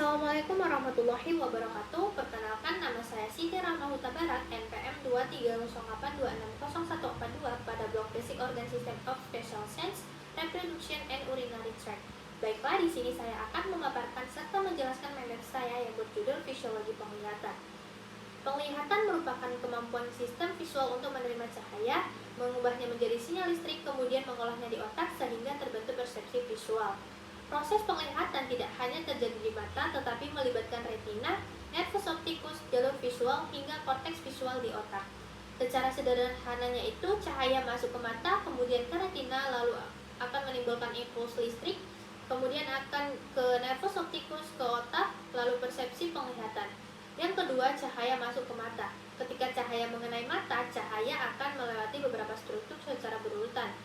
Assalamualaikum warahmatullahi wabarakatuh. Perkenalkan, nama saya Siti Rahma Huta Barat, NPM 23082660142 pada blok Basic Organ System of Special Sense, Reproduction and Urinary Tract. Baiklah, di sini saya akan memaparkan serta menjelaskan materi saya yang berjudul Fisiologi Penglihatan. Penglihatan merupakan kemampuan sistem visual untuk menerima cahaya, mengubahnya menjadi sinyal listrik, kemudian mengolahnya di otak sehingga terbentuk persepsi visual. Proses penglihatan tidak hanya terjadi di mata, tetapi melibatkan retina, nervus opticus, jalur visual, hingga korteks visual di otak. Secara sederhananya itu, cahaya masuk ke mata, kemudian ke retina, lalu akan menimbulkan impuls listrik, kemudian akan ke nervus opticus, ke otak, lalu persepsi penglihatan. Yang kedua, cahaya masuk ke mata. Ketika cahaya mengenai mata, cahaya akan melewati beberapa struktur secara berurutan,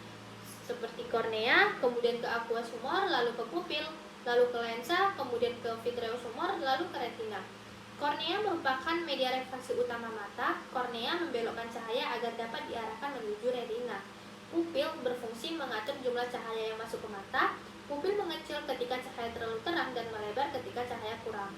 seperti kornea, kemudian ke aqueous humor, lalu ke pupil, lalu ke lensa, kemudian ke vitreous humor, lalu ke retina. Kornea merupakan media refraksi utama mata. Kornea membelokkan cahaya agar dapat diarahkan menuju retina. Pupil berfungsi mengatur jumlah cahaya yang masuk ke mata. Pupil mengecil ketika cahaya terlalu terang dan melebar ketika cahaya kurang.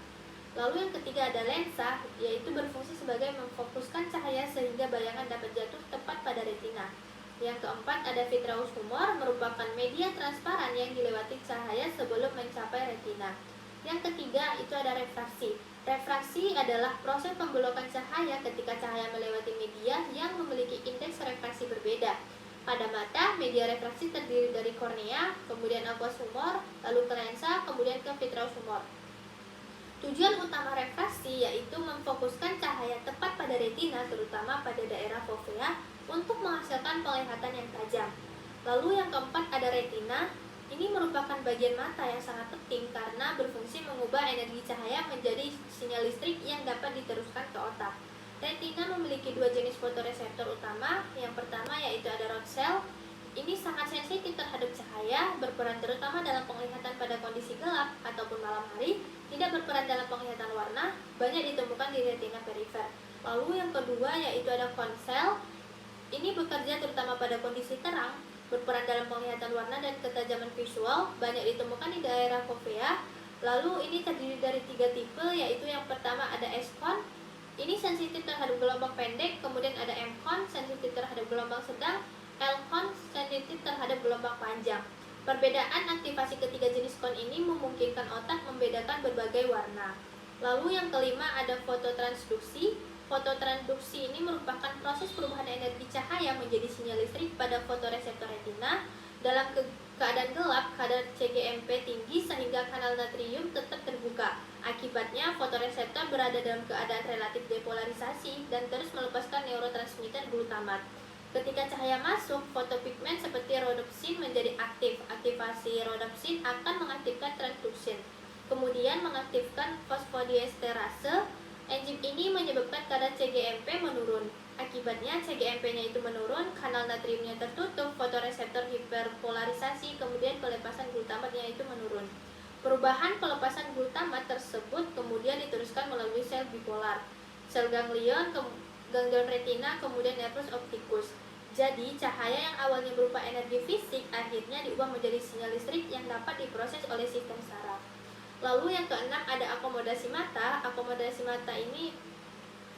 Lalu yang ketiga ada lensa, yaitu berfungsi sebagai memfokuskan cahaya sehingga bayangan dapat jatuh tepat pada retina. Yang keempat ada vitreous humor, merupakan media transparan yang dilewati cahaya sebelum mencapai retina. Yang ketiga itu ada refraksi. Refraksi adalah proses pembelokan cahaya ketika cahaya melewati media yang memiliki indeks refraksi berbeda. Pada mata, media refraksi terdiri dari kornea, kemudian aqueous humor, lalu ke lensa, kemudian ke vitreous humor. Tujuan utama refraksi yaitu memfokuskan cahaya tepat pada retina, terutama pada daerah fovea, untuk menghasilkan penglihatan yang tajam. Lalu yang keempat ada retina. Ini merupakan bagian mata yang sangat penting karena berfungsi mengubah energi cahaya menjadi sinyal listrik yang dapat diteruskan ke otak. Retina memiliki dua jenis fotoreseptor utama. Yang pertama yaitu ada rod cell. Ini sangat sensitif terhadap cahaya, berperan terutama dalam penglihatan pada kondisi gelap ataupun malam hari, tidak berperan dalam penglihatan warna, banyak ditemukan di retina perifer. Lalu yang kedua yaitu ada cone cell. Ini bekerja terutama pada kondisi terang, berperan dalam penglihatan warna dan ketajaman visual, banyak ditemukan di daerah fovea. Lalu ini terdiri dari tiga tipe, yaitu yang pertama ada S-cone. Ini sensitif terhadap gelombang pendek, kemudian ada M-cone, sensitif terhadap gelombang sedang, L-cone sensitif terhadap gelombang panjang. Perbedaan aktivasi ketiga jenis cone ini memungkinkan otak membedakan berbagai warna. Lalu yang kelima ada fototransduksi. Fototransduksi ini merupakan proses perubahan energi cahaya menjadi sinyal listrik pada fotoreseptor retina. Dalam keadaan gelap, kadar CGMP tinggi sehingga kanal natrium tetap terbuka. Akibatnya, fotoreseptor berada dalam keadaan relatif depolarisasi dan terus melepaskan neurotransmitter glutamat. Ketika cahaya masuk, fotopigmen seperti rhodopsin menjadi aktif. Aktivasi rhodopsin akan mengaktifkan transduction, kemudian mengaktifkan fosfodiesterase. Enzim ini menyebabkan kadar CGMP menurun. Akibatnya CGMP-nya itu menurun, kanal natriumnya tertutup, fotoreseptor hiperpolarisasi, kemudian pelepasan glutamatnya itu menurun. Perubahan pelepasan glutamat tersebut kemudian diteruskan melalui sel bipolar, sel ganglion, ganglion retina, kemudian nervus opticus. Jadi, cahaya yang awalnya berupa energi fisik akhirnya diubah menjadi sinyal listrik yang dapat diproses oleh sistem saraf. Lalu yang keenam ada akomodasi mata. Akomodasi mata ini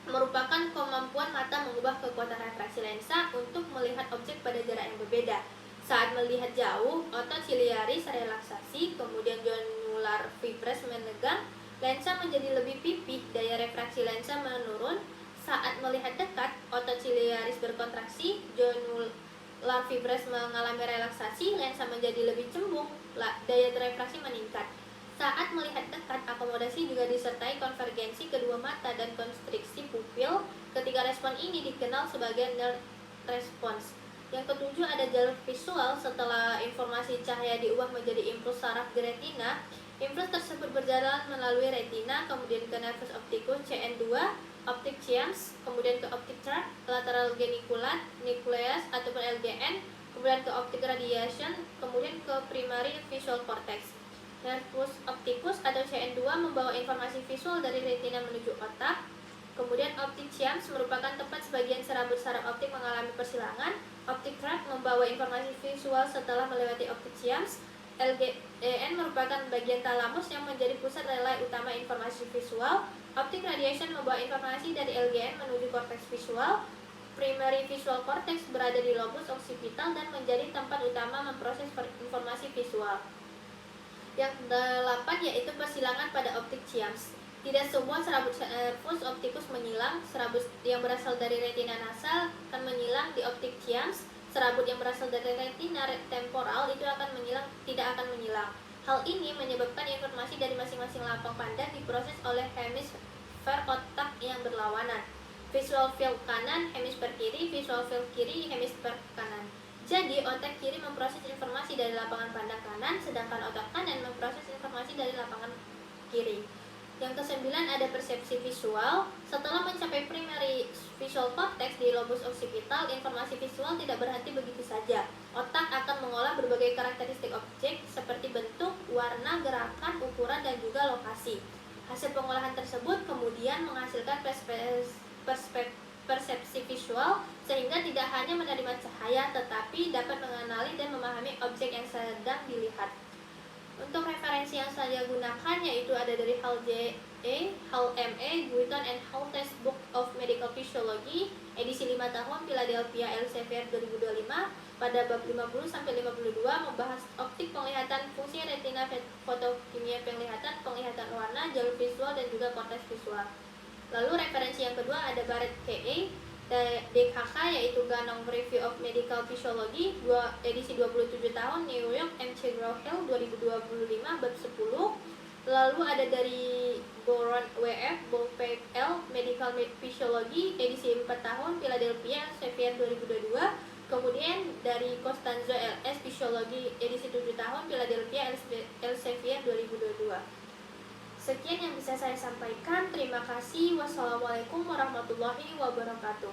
merupakan kemampuan mata mengubah kekuatan refraksi lensa untuk melihat objek pada jarak yang berbeda. Saat melihat jauh, otot ciliaris relaksasi, kemudian jonular fibres menegang, lensa menjadi lebih pipih, daya refraksi lensa menurun. Saat melihat dekat, otot ciliaris berkontraksi, jonular fibres mengalami relaksasi, lensa menjadi lebih cembung, daya refraksi meningkat. Saat melihat dekat, akomodasi juga disertai konvergensi kedua mata dan konstriksi pupil. Ketiga respon ini dikenal sebagai Nernst response. Yang ketujuh ada jalur visual. Setelah informasi cahaya diubah menjadi impuls saraf di retina, impuls tersebut berjalan melalui retina, kemudian ke nervus opticus CN2, optic chiasm, kemudian ke optic tract, lateral geniculat, nucleus ataupun LGN, kemudian ke optic radiation, kemudian ke primary visual cortex. Nervus opticus atau CN2 membawa informasi visual dari retina menuju otak. Kemudian optic chiasm merupakan tempat sebagian serabut saraf optik mengalami persilangan. Optic tract membawa informasi visual setelah melewati optic chiasm. LGN merupakan bagian talamus yang menjadi pusat relay utama informasi visual. Optic radiation membawa informasi dari LGN menuju korteks visual. Primary visual cortex berada di lobus occipital dan menjadi tempat utama memproses informasi visual. Yang 8 yaitu persilangan pada optik chiasm. Tidak semua serabut nervus opticus menyilang. Serabut yang berasal dari retina nasal akan menyilang di optik chiasm. Serabut yang berasal dari retina temporal itu tidak akan menyilang. Hal ini menyebabkan informasi dari masing-masing lapang pandang diproses oleh hemisfer otak yang berlawanan. Visual field kanan, hemisfer kiri, visual field kiri, hemisfer kanan. Jadi, otak kiri memproses informasi dari lapangan pandang kanan, sedangkan otak kanan memproses informasi dari lapangan kiri. Yang kesembilan ada persepsi visual. Setelah mencapai primary visual cortex di lobus occipital, informasi visual tidak berhenti begitu saja. Otak akan mengolah berbagai karakteristik objek seperti bentuk, warna, gerakan, ukuran, dan juga lokasi. Hasil pengolahan tersebut kemudian menghasilkan persepsi visual, sehingga tidak hanya menerima cahaya tetapi dapat mengenali dan memahami objek yang sedang dilihat. Untuk referensi yang saya gunakan yaitu ada dari Hall J.A., Hall M.A., Guiton and Hall Textbook of Medical Physiology, edisi 5 tahun Philadelphia Elsevier 2025, pada bab 50-52 membahas optik penglihatan, fungsi retina, fotokimia penglihatan warna, jalur visual, dan juga korteks visual. Lalu referensi yang kedua ada Barrett K.A., DKK yaitu Ganong Review of Medical Physiology, edisi 27 tahun New York, MC Grow-Hill 2025, bab 10. Lalu ada dari Boron W.F., Bolpek L., Medical Physiology, edisi 4 tahun Philadelphia Elsevier 2022. Kemudian dari Costanzo L.S. Physiology, edisi 7 tahun Philadelphia Elsevier 2022. Sekian yang bisa saya sampaikan. Terima kasih. Wassalamualaikum warahmatullahi wabarakatuh.